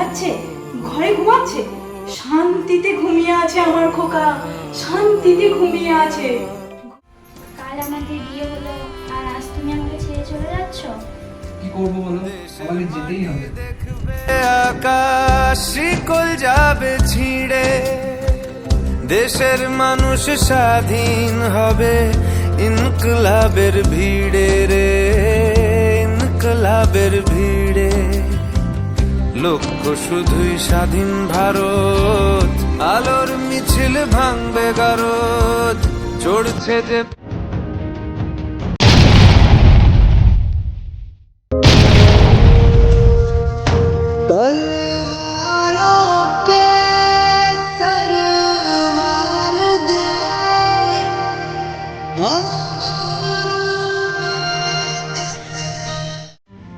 ঘুমাচ্ছে, ঘরে ঘুমাচ্ছে, শান্তিতে ঘুমিয়ে আছে আমার খোকা, শান্তিতে ঘুমিয়ে আছে। কাল আমাদের বিয়ে হলো আর আজ তুমি আমাকে ছেড়ে চলে যাচ্ছ? কি করবো বলো, আমাকে যেতেই হবে। আকাশ শিকল যাবে ছিঁড়ে, দেশের মানুষ স্বাধীন হবে ইনকলাবের ভিড়ে রে, ইনকলাবের ভিড়ে। লক্ষ্য শুধুই স্বাধীন ভারত, আলোর মিছিল ভাঙবে গারদ, চড়ছে যে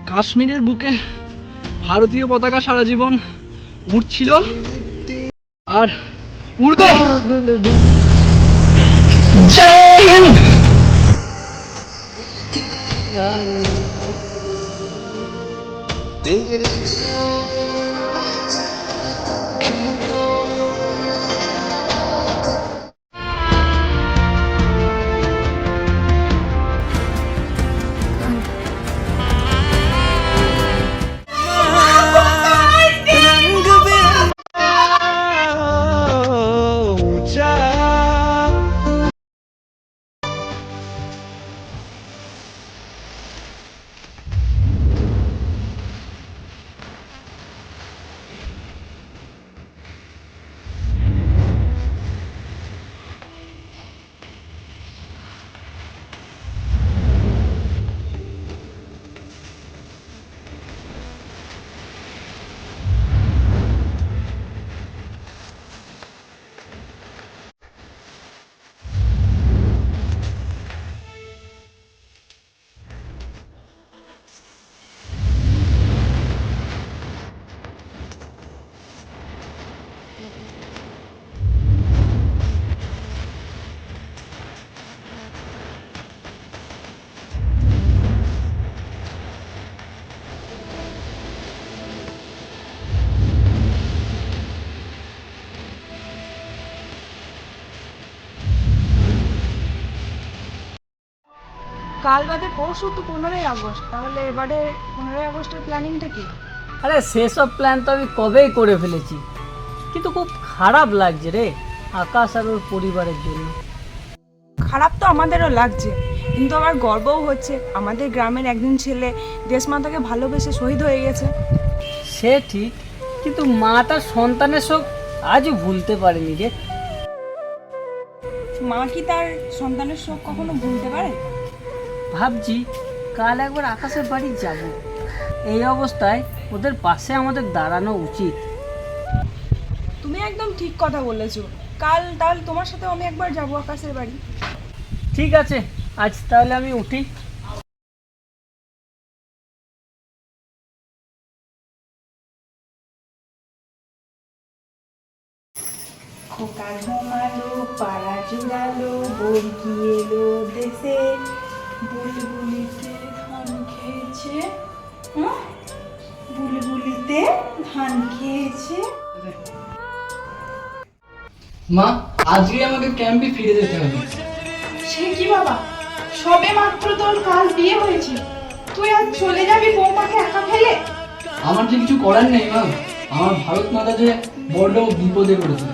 কাশ্মীরের বুকে ভারতীয় পতাকা সারা জীবন উড়ছিল আর উড়বে। জয় হিন্দ। কাল বাদে পরশু তো 15ই আগস্ট, তাহলে এবারে 15ই আগস্টের প্ল্যানিংটা কি? আরে সেসব প্ল্যান তো আমি কবেই করে ফেলেছি, কিন্তু খুব খারাপ লাগছে রে আকাশ আর ওর পরিবারের জন্য। খারাপ তো আমাদেরও লাগছে, কিন্তু আবার গর্বও হচ্ছে আমাদের গ্রামের একজন ছেলে দেশমাতাকে ভালোবেসে শহীদ হয়ে গেছে। সে ঠিক, কিন্তু মা তার সন্তানের শোক আজও ভুলতে পারেনি রে। মা কি তার সন্তানের শোক কখনো ভুলতে পারে? ভাবছি কাল একবার আকাশের বাড়ি যাব, এই অবস্থায় ওদের পাশে আমাদের দাঁড়ানো উচিত। তুমি একদম ঠিক কথা বলেছো। কাল তাহলে তোমার সাথে আমি একবার যাবো আকাশের বাড়ি। ঠিক আছে, আজ তাহলে আমি উঠি। খোকা ঘুমালো, পাড়া জুড়ালো, বর্গি এলো দেশে, বুলবুলিতে ধান খেয়েছে, বুলবুলিতে ধান খেয়েছে। মা, আজকে আমাকে ক্যাম্পে ফিরে যেতে হবে। সে কি বাবা, সবে মাত্র তোর কাল বিয়ে হয়েছে, তুই আজ চলে যাবি বৌমাকে একা ফেলে? আমার যে কিছু করার নেই মা, আমার ভারত মাতা যে বড্ড বিপদে পড়েছে।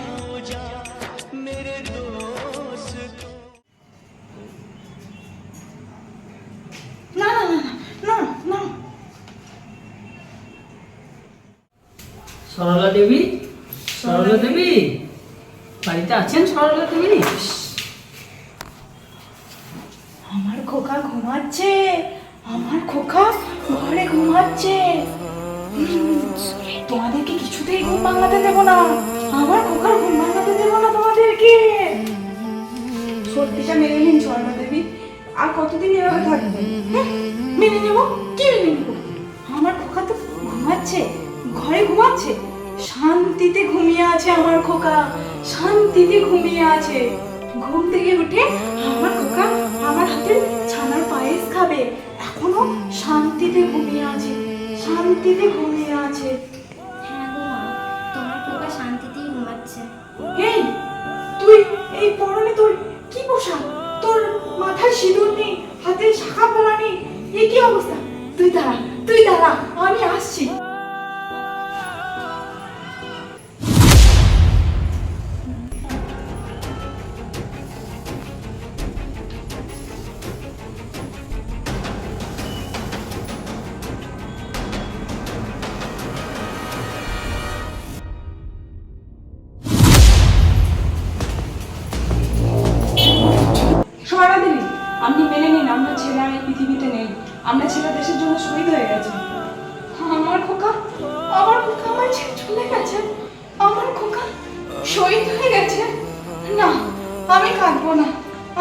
না না না না না। সরলা দেবী, সরলা দেবী বাড়িতে আছেন? সরলা দেবী, আমার খোকা ঘুমাচ্ছে, আমার খোকা ঘরে ঘুমাচ্ছে। তোমাদেরকে কিছুতেই ঘুম ভাঙাতে দেবো না, আমার খোকার ঘুম ভাঙাতে দেবো না তোমাদেরকে। সত্যিটা মেনে নিন সরলা দেবী, আর কতদিন এভাবে থাকবে? মেনে নেবো, কি মেনে নেবো? আমার খোকা তো ঘুমাচ্ছে, ঘরে ঘুমাচ্ছে, শান্তিতে ঘুমিয়ে আছে আমার খোকা, শান্তিতে ঘুমিয়ে আছে। ঘুম থেকে উঠে আমার খোকা আমার হাতের ছানার পায়েস খাবে, এখনো শান্তিতে ঘুমিয়ে আছে, শান্তিতে ঘুমিয়ে আছে। হ্যাঁ গো মা, শান্তিতেই ঘুমাচ্ছে। এই তুই এই পরনে তোর কি পোশাক? তোর মাথায় সিঁদুর নেই, হাতে শাখা পলা নেই, এই কি অবস্থা? তুই দাঁড়া, আমি আসছি। সোনারা দেবী, আপনি মেনে নিন আপনার ছেলে আর এই পৃথিবীতে নেই। আপনার ছেলে দেশের জন্য শহীদ হয়ে গেছে। আমার খোকা আমার ছেলে চলে গেছে। আমার খোকা শহীদ হয়ে গেছে। না, আমি কাঁদবো না,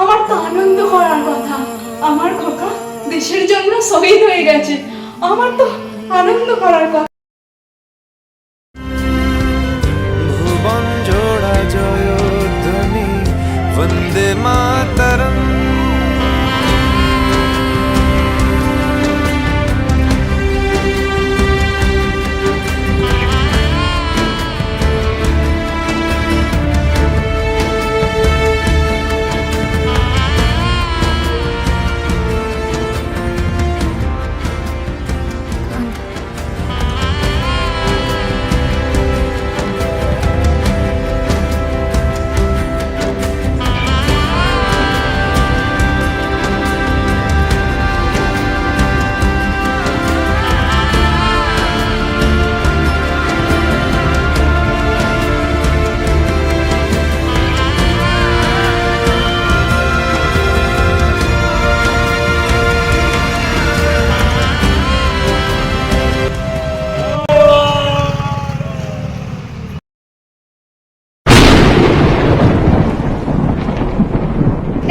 আমার তো আনন্দ করার কথা। আমার খোকা দেশের জন্য শহীদ হয়ে গেছে, আমার তো আনন্দ করার কথা। ভুবন জোড়া জয়ধ্বনি বন্দে মাতরম।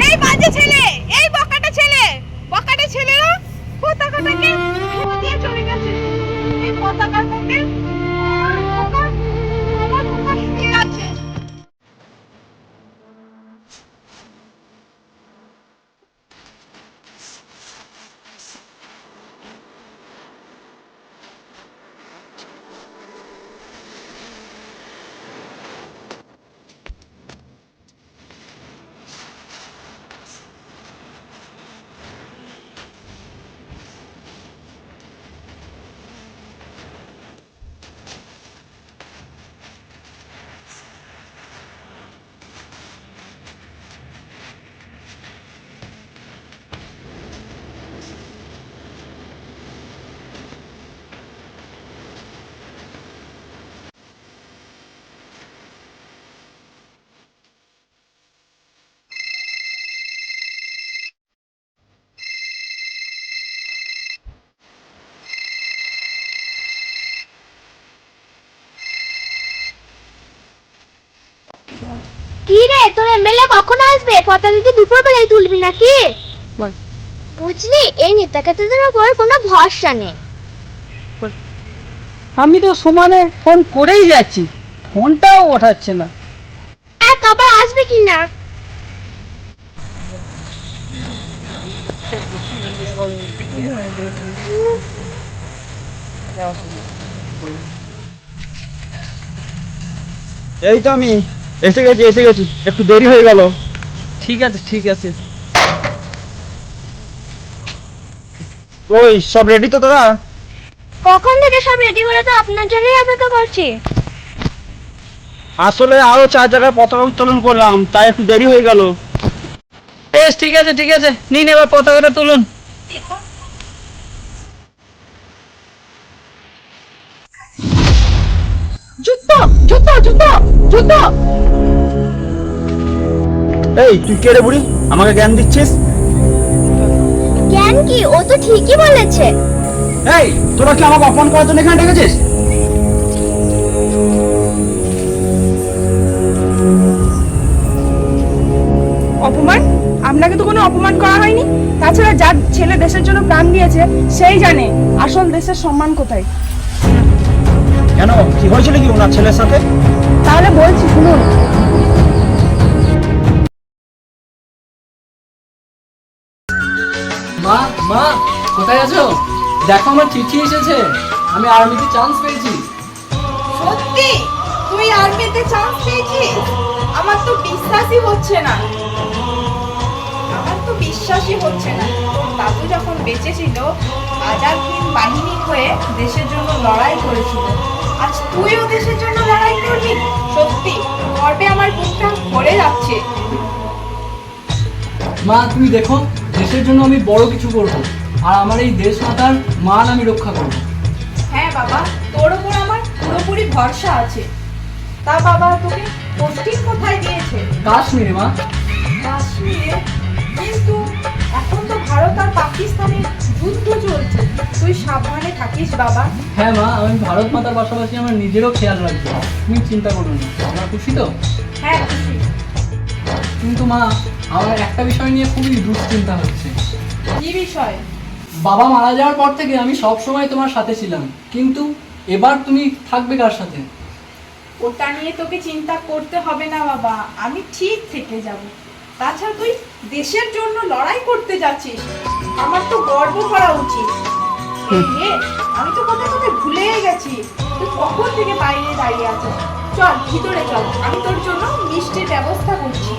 এই বাজে ছেলে, এই বকাটা ছেলেরা পতাকাটাকে দিয়ে চলে গেছে। এই পতাকার মধ্যে আমার খোকা শুয়ে আছে। কি রে, তোর এমএলএ কখন আসবে? পতাকা দুপুর বেলায় তুলবি নাকি? বুঝলি, এই নেতাকাতেদের উপর কোনো ভরসা নেই। আমি তো সমানে ফোন করেই যাচ্ছি, ফোনটাও ওঠাচ্ছে না। এক আবার আসবে কি না? এই তো আমি এসে গেছি, একটু দেরি হয়ে গেল। ঠিক আছে। ওই সব রেডি তো দাদা? কখন থেকে সব রেডি করে তো আপনার জন্যই অপেক্ষা করছি। আসলে আরো 4 জায়গায় পতাকা উত্তোলন করলাম, তাই একটু দেরি হয়ে গেল। বেশ, ঠিক আছে, নিন এবার পতাকাটা তুলুন। যুদ্ধ! এই তুই কে রে বুড়ি, আমাকে জ্ঞান দিচ্ছিস? জ্ঞান কি? ও তো ঠিকই বলেছে। এই তোরা কি আমাকে অপমান করার জন্য এখানে ডেকেছিস? অপমান? আপনাকে তো কোনো অপমান করা হয়নি। তাছাড়া যার ছেলে দেশের জন্য প্রাণ দিয়েছে সেই জানে আসল দেশের সম্মান কোথায়। কেন, কি হয়েছিল কি ওনার ছেলের সাথে? তাহলে বলছি, শুনুন। মা কোথায় আছো? দেখো আমার চিঠি এসেছে, আমি আর্মিতে চান্স পেয়েছি। সত্যি? তুই আর্মিতে চান্স পেয়েছিস? আমার তো বিশ্বাসই হচ্ছে না। তোর দাদু যখন বেঁচে ছিল, আজাদ হিন্দ বাহিনী হয়ে দেশের জন্য লড়াই করেছিল। আজ তুইও দেশের জন্য লড়াই করবি? সত্যি গর্বে আমার বুকটা ভরে যাচ্ছে। মা তুমি দেখো, দেশের জন্য আমি বড় কিছু করব, আর আমার এই দেশ মাতার মান আমি রক্ষা করব। হ্যাঁ বাবা, তোর ওপর আমার পুরোপুরি ভরসা আছে। তা বাবা, তোকে পোস্টিং কোথায় দিয়েছে? কাশ্মীরে মা। কাশ্মীরে? কিন্তু এখন তো ভারত আর পাকিস্তানের যুদ্ধ চলছে। তুই সাবধানে থাকিস বাবা। হ্যাঁ মা, আমি ভারত মাতার পাশাপাশি আমার নিজেরও খেয়াল রাখবো, তুমি চিন্তা করো না। আমরা খুশি তো? হ্যাঁ খুশি। কিন্তু মা, আমার একটা বিষয় নিয়ে খুবই দুশ্চিন্তা হচ্ছে। কি বিষয়? বাবা মারা যাওয়ার পর থেকে আমি সব সময় তোমার সাথে ছিলাম, কিন্তু এবার তুমি থাকবে কার সাথে? ওটা নিয়ে তোকে চিন্তা করতে হবে না বাবা, আমি ঠিক থেকে যাব। তাছাড়া তুই দেশের জন্য লড়াই করতে যাচ্ছিস, আমার তো গর্ব করা উচিত। এই রে, আমি তো কোথায় কোথায় ভুলেই গেছি। তুই কখন থেকে বাইরে দাঁড়িয়ে আছিস? চল ভিতরে চল, আমি তোর জন্য মিষ্টির ব্যবস্থা করছি।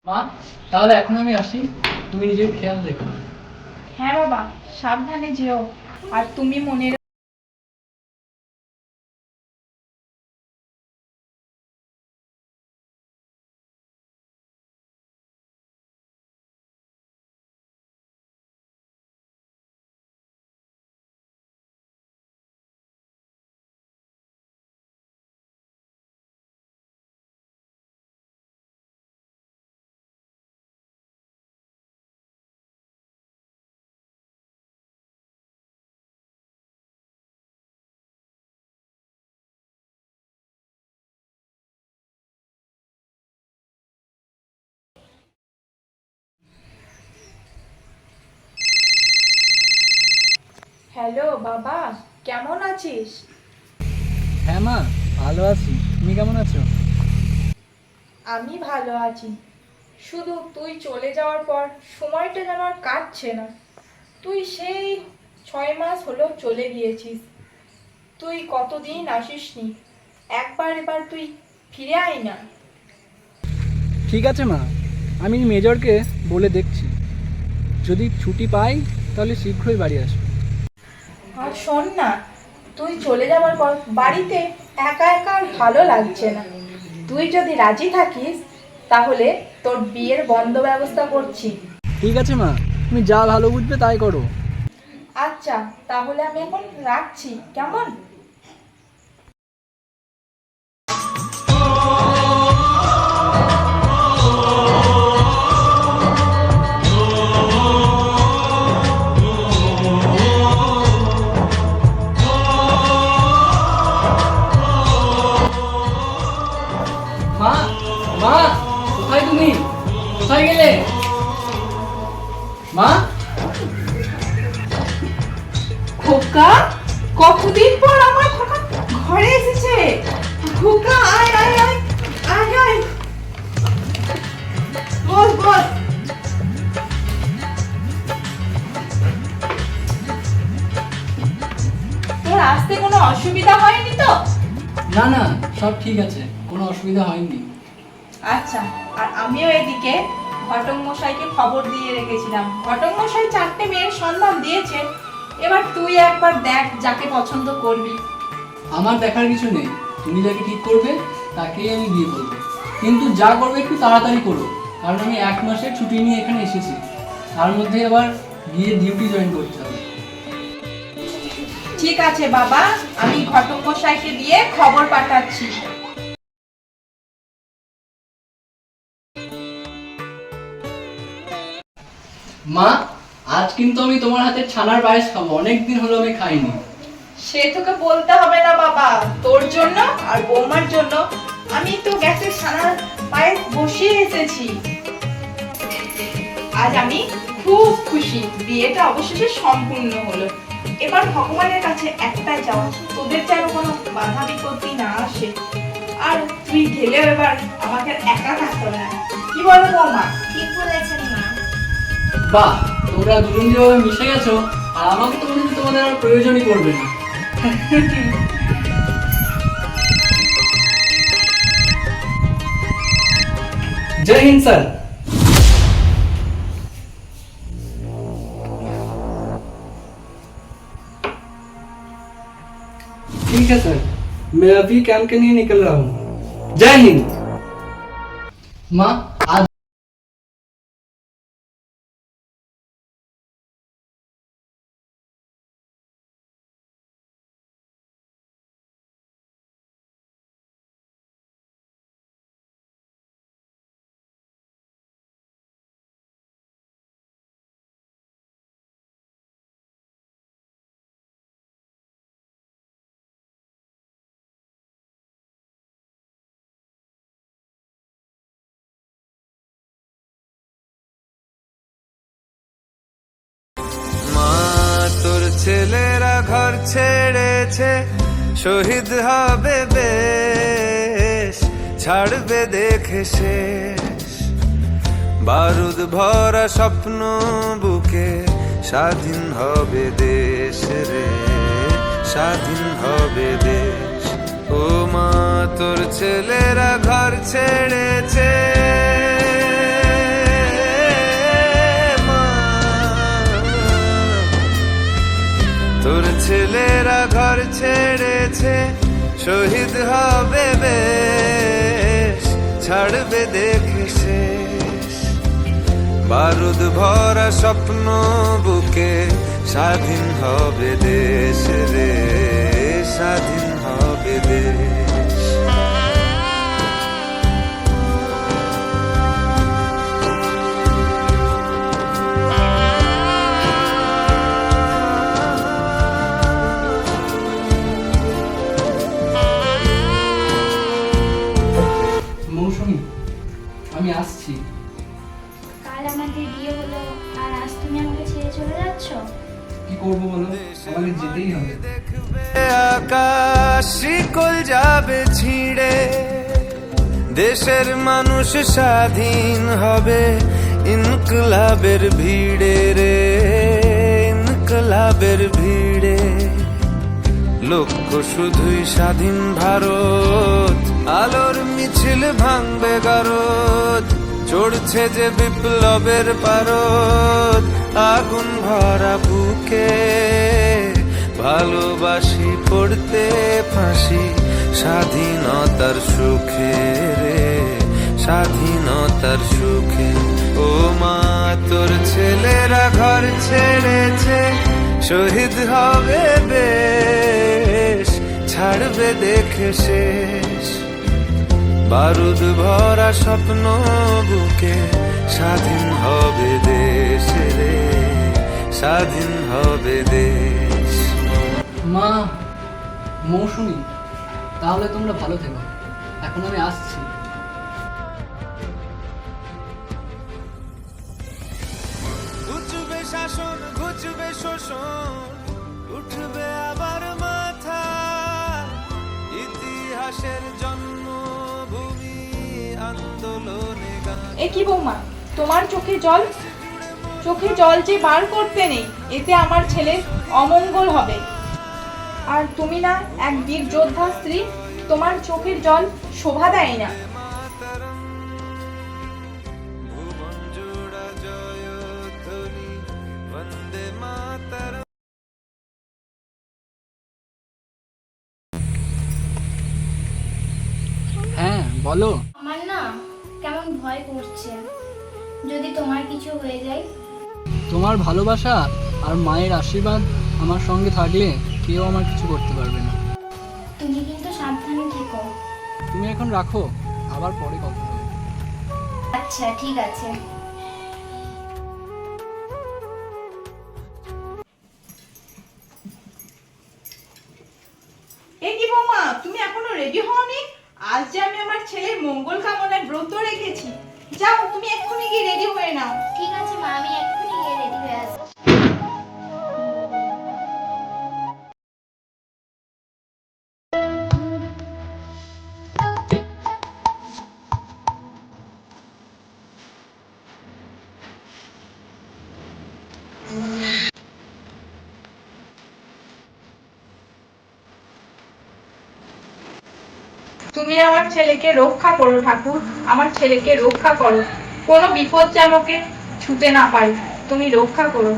মা, তাহলে এখন আমি আসি, তুমি নিজের খেয়াল রেখো। হ্যাঁ বাবা, সাবধানে যেও। আর তুমি মনে হ্যালো বাবা, কেমন আছিস? হ্যাঁ মা, ভালো আছি। তুমি কেমন আছো? আমি ভালো আছি। শুধু তুই চলে যাওয়ার পর সময়টা যেন আর কাটছে না। তুই সেই 6 মাস হলো চলে গিয়েছিস। তুই কতদিন আসিসনি। এবার তুই ফিরে আয় না। ঠিক আছে মা, আমি মেজরকে বলে দেখছি, যদি ছুটি পাই তাহলে শীঘ্রই বাড়ি আসবো। আর শোন না, তুই চলে যাওয়ার পর বাড়িতে একা একা আর ভালো লাগছে না। তুই যদি রাজি থাকিস তাহলে তোর বিয়ের ব্যবস্থা করছি। ঠিক আছে মা, তুমি যা ভালো বুঝবে তাই করো। আচ্ছা, তাহলে আমি এখন রাখছি, কেমন? মা, মা, কোথায় তুমি? কোথায় গেলে মা? খোকা, কতদিন পর আমার খোকা ঘরে এসেছে। খোকা, আয় আয় আয় আয় আয়, বস বস। তোর আসতে কোনো অসুবিধা হয়নি তো? না না, সব ঠিক আছে, কোনো অসুবিধা হয়নি। আচ্ছা, আর আমিও এদিকে ঘটক মশাইকে খবর দিয়ে রেখেছিলাম। ঘটক মশাই 4টে মেয়ের সন্ধান দিয়েছে। এবার তুই একবার দেখ যাকে পছন্দ করবি। আমার দেখার কিছু নেই, তুমি যাকে ঠিক করবে তাকেই আমি বিয়ে করবো। কিন্তু যা করবে একটু তাড়াতাড়ি করো, কারণ আমি 1 মাসের ছুটি নিয়ে এখানে এসেছি, তার মধ্যে আবার গিয়ে ডিউটি জয়েন করতে হবে। ঠিক আছে বাবা, আমি ঘটক মশাইকে দিয়ে খবর পাঠাচ্ছি। মা, আজ কিন্তু আমি তোমার হাতে ছানার পায়েস খাবো, অনেকদিন হলো আমি খাইনি। সে তোকে বলতে হবে না বাবা, তোর জন্য আর বৌমার জন্য আমি তো গ্যাসের ছানার পায়ে বসিয়ে এসেছি। আজ আমি খুব খুশি, বিয়েটা অবশেষে সম্পূর্ণ হলো। এবার ভগবানের কাছে একটাই চাওয়া, তোদের যেন কোনো বাধা বিপত্তি না আসে, আর তুই গেলেও এবার আমাকে একা থাকতে হবে না। কি বলো বৌমা? ঠিক বলেছেন মা। বাহ, তোমরা দুজন যেভাবে মিশে গেছো, আর আমাকে তোমাদের আর প্রয়োজনই পড়বে না। जय हिंद सर। ठीक है सर, मैं अभी कैंप के लिए निकल रहा हूँ। जय हिंद। माँ आज মা তোর ছেলেরা ঘর ছেড়েছে, শহীদ হবে বেশ, ছাড়বে দেখে শেষ, বারুদ ভরা স্বপ্ন বুকে, স্বাধীন হবে দেশ রে, স্বাধীন হবে দেশ। ও মা তোর ছেলেরা ঘর ছেড়েছে, তোর ছেলেরা ঘর ছেড়েছে, শহীদ হবে বেশ, ছাড়বে দেখে শেষ, বারুদ ভরা স্বপ্ন বুকে, স্বাধীন হবে দেশ রে, স্বাধীন হবে দেশ। মৌসুমী, আমি আসছি। কাল আমাদের বিয়ে হলো আর আজ তুমি আমাকে ছেড়ে চলে যাচ্ছ? কি করবো বলো, আমাকে যেতেই হবে। আকাশ শিকল যাবে ছিঁড়ে, দেশের মানুষ স্বাধীন হবে, ইনকলাবের ভিড়ে রে, ইনকলাবের ভিড়ে। লক্ষ্য শুধুই স্বাধীন ভারত, আলোর মিছিল ভাঙবে গারদ, চড়ছে যে বিপ্লবের পারদ, আগুন ভরা বুকে, ভালোবাসি পড়তে ফাঁসি, স্বাধীনতার সুখে রে, স্বাধীনতার সুখে। ও মা তোর ছেলেরা ঘর ছেড়েছে, শহীদ হবে বেশ, ছাড়বে দেখে শেষ, বারুদ ভরা স্বপ্ন বুকে, স্বাধীন হবে দেশ রে, স্বাধীন হবে দেশ। মা, মৌসুমী, তাহলে তোমরা ভালো থেকো, এখন আমি আসছি। ঘুচবে শাসন, ঘুচবে শোষণ, উঠবে আবার মাথা, ইতিহাসের জন্মভূমি আন্দোলনে এ কি বৌমা, তোমার চোখে জল? চোখে জল যে বার করতে নেই, এতে আমার ছেলের অমঙ্গল হবে। আর তুমি না এক বীর যোদ্ধা স্ত্রী, তোমার চোখের জল শোভা দেয় না। ভুবন জোড়া জয়ধ্বনি, বন্দে মাতরম। হ্যাঁ বলো। আমার না কেমন ভয় করছে, যদি তোমার কিছু হয়ে যায়। তোমার ভালোবাসা আর মায়ের আশীর্বাদ আমার সঙ্গে থাকলে কেউ আমার কিছু করতে পারবে না। তুমি কিন্তু সাবধানে থেকো। তুমি এখন রাখো, আবার পরে কথা হবে। আচ্ছা ঠিক আছে। রেডি হওনি? আজ যে আমি আমার ছেলের মঙ্গল কামনায় ব্রত রেখেছি। যাও তুমি এক্ষুনি গিয়ে রেডি হয়ে নাও। ঠিক আছে মা, আমি এক্ষুনি গিয়ে রেডি হয়ে আসবো। তুমি আমার ছেলেকে রক্ষা করো ঠাকুর, আমার ছেলেকে রক্ষা করো, কোনো বিপদ যেন ওকে ছুতে না পারে, তুমি রক্ষা করো।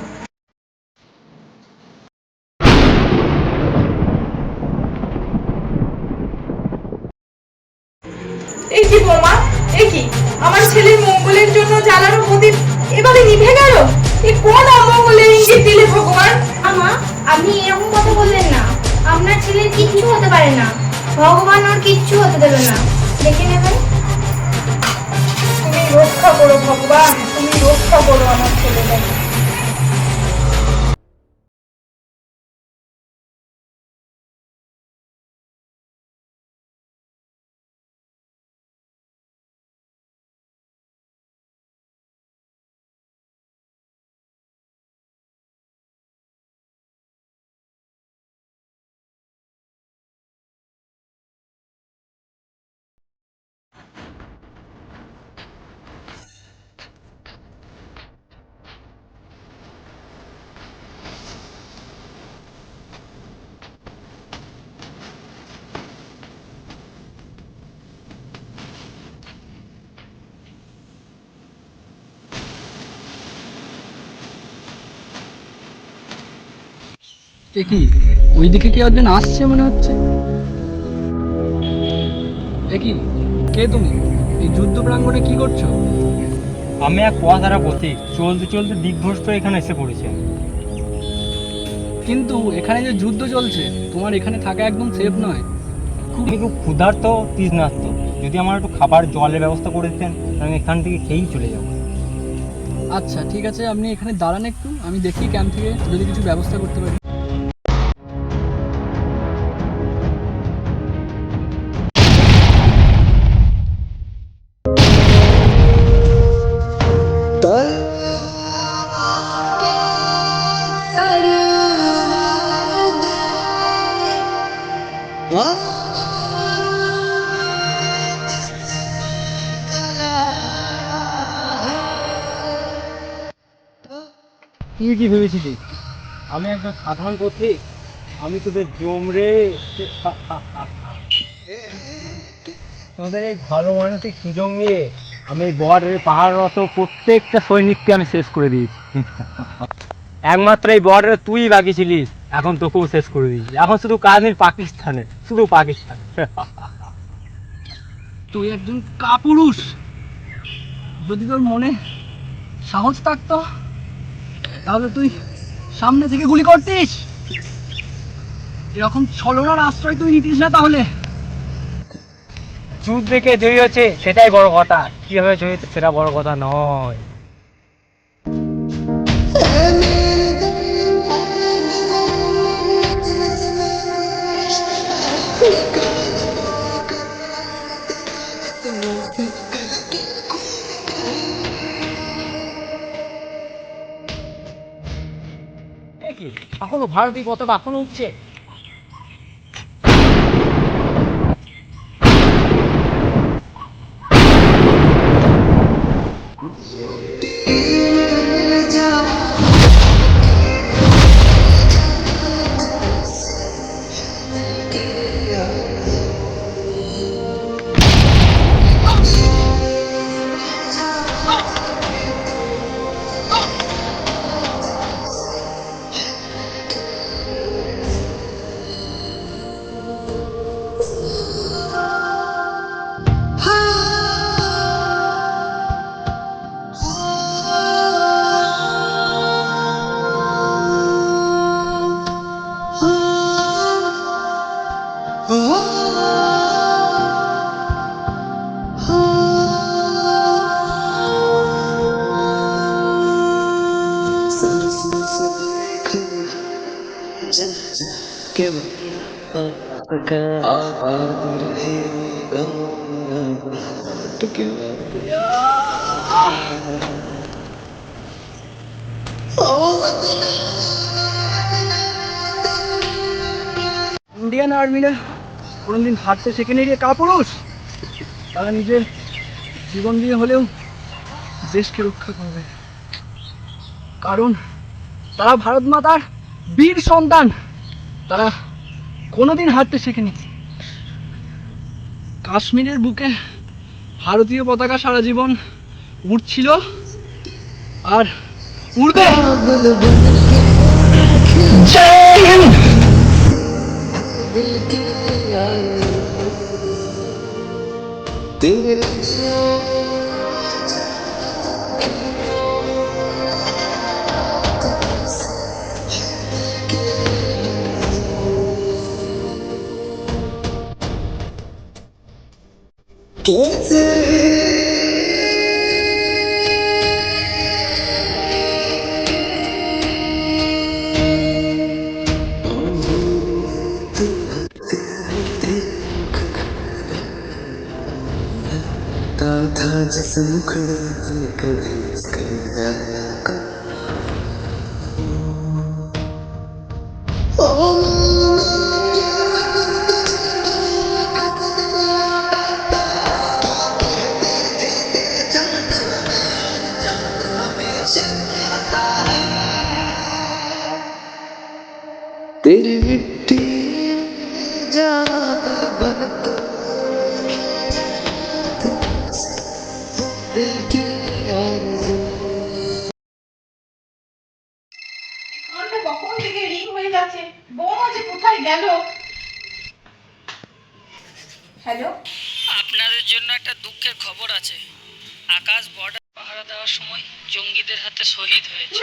এই কি বৌমা, এই কি আমার ছেলের মঙ্গলের জন্য জ্বালানো প্রদীপ এভাবে নিভে গেল? এ কোন অমঙ্গলের ইঙ্গিত দিলে ভগবান? আমা, আপনি এরকম কথা বললেন না। আপনার ছেলের কিচ্ছু হতে পারে না, ভগবান ওর কিচ্ছু হতে দেবে না, দেখে নেবেন। তুমি রক্ষা করো ভগবান, তুমি রক্ষা করো আমার ছেলেকে। এ কি, ওইদিকে কেউ একজন আসছে মনে হচ্ছে। এ কি, কে তুমি? এই যুদ্ধ প্রাঙ্গণে কি করছো? আমি এক পথহারা পথিক, চলতে চলতে দিকভ্রষ্ট এখানে এসে পড়েছি। কিন্তু এখানে যে যুদ্ধ চলছে, তোমার এখানে থাকা একদম সেফ নয়। আমি খুব ক্ষুধার্ত, তৃষ্ণার্ত। যদি আমার একটু খাবার জলের ব্যবস্থা করে দিতেন, আমি এখান থেকে খেয়েই চলে যাব। আচ্ছা ঠিক আছে, আপনি এখানে দাঁড়ান একটু, আমি দেখি ক্যাম্প থেকে যদি কিছু ব্যবস্থা করতে পারি। তুই কি ভেবেছিলি আমি একজন সাধারণ পথিক? আমি তোদের জমরে তোদের এই ভালো মানসিক সুযোগ নিয়ে আমি এই বর্ডারে পাহাড়রত প্রত্যেকটা সৈনিককে আমি শেষ করে দিয়েছি। একমাত্র এই বর্ডারে তুই বাকি ছিলিস, এখন তোকেও শেষ করে দিয়েছি। এখন শুধু কাশ্মীর পাকিস্তানে, শুধু পাকিস্তান। তুই একজন কাপুরুষ, যদি তোর মনে সাহস থাকতো তাহলে তুই সামনে থেকে গুলি করতিস। এরকম ছলনার আশ্রয় তুই নিতিস না তাহলে। যুদ্ধ দেখে জয়ী হচ্ছে সেটাই বড় কথা, কিভাবে জয়ী হচ্ছে সেটা বড় কথা নয়। এখনো ভারতীয় পতাকা এখনো উঠছে। Give ইন্ডিয়ান আর্মিরা কোনোদিন হারতে শেখেনি রে কাপুরুষ। তারা নিজের জীবন দিয়ে হলেও দেশকে রক্ষা করবে, কারণ তারা ভারত মাতার বীর সন্তান। তারা কোনোদিন হারতে শেখেনি। কাশ্মীরের বুকে ভারতীয় পতাকা সারা জীবন উড়ছিল আর উড়বে। জয় হিন্দ। ফোনটা কখন থেকে রিং হয়ে যাচ্ছে, বৌমা যে কোথায় গেল? হ্যালো, আপনাদের জন্য একটা দুঃখের খবর আছে। আকাশ বর্ডার পাহারা দেওয়ার সময় জঙ্গিদের হাতে শহীদ হয়েছে।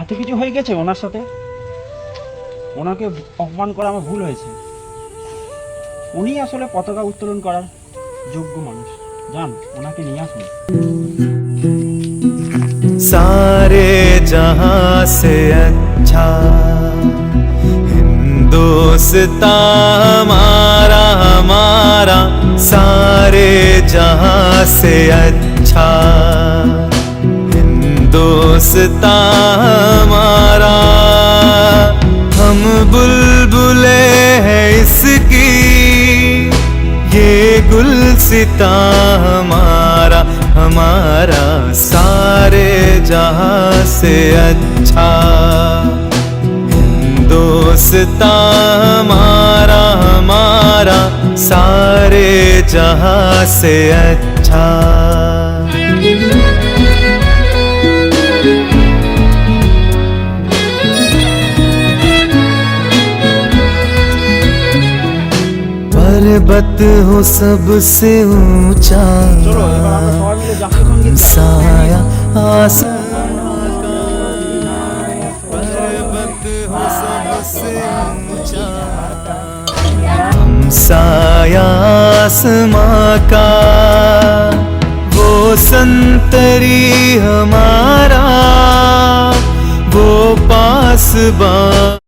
এত কিছু হয়ে গেছে ওনার সাথে, ওনাকে অপমান করা আমার ভুল হয়েছে। উনি আসলে পতাকা উত্তোলন করার যোগ্য মানুষ। যান, ওনাকে নিয়ে আসুন। सारे जहां से अच्छा हिंदुस्तान हमारा हमारा, सारे जहां से अच्छा हिंदुस्तान हमारा। हम बुलबुले हैं इसकी, ये गुलसिता हमारा हमारा, सारे जहां से अच्छा हिंदुस्तान हमारा हमारा, सारे जहां से अच्छा। पर्वत हो सबसे ऊंचा, साया आसमां का। पर्वत हो सबसे ऊंचा, साया आसमां का। वो संतरी हमारा, वो पासबान।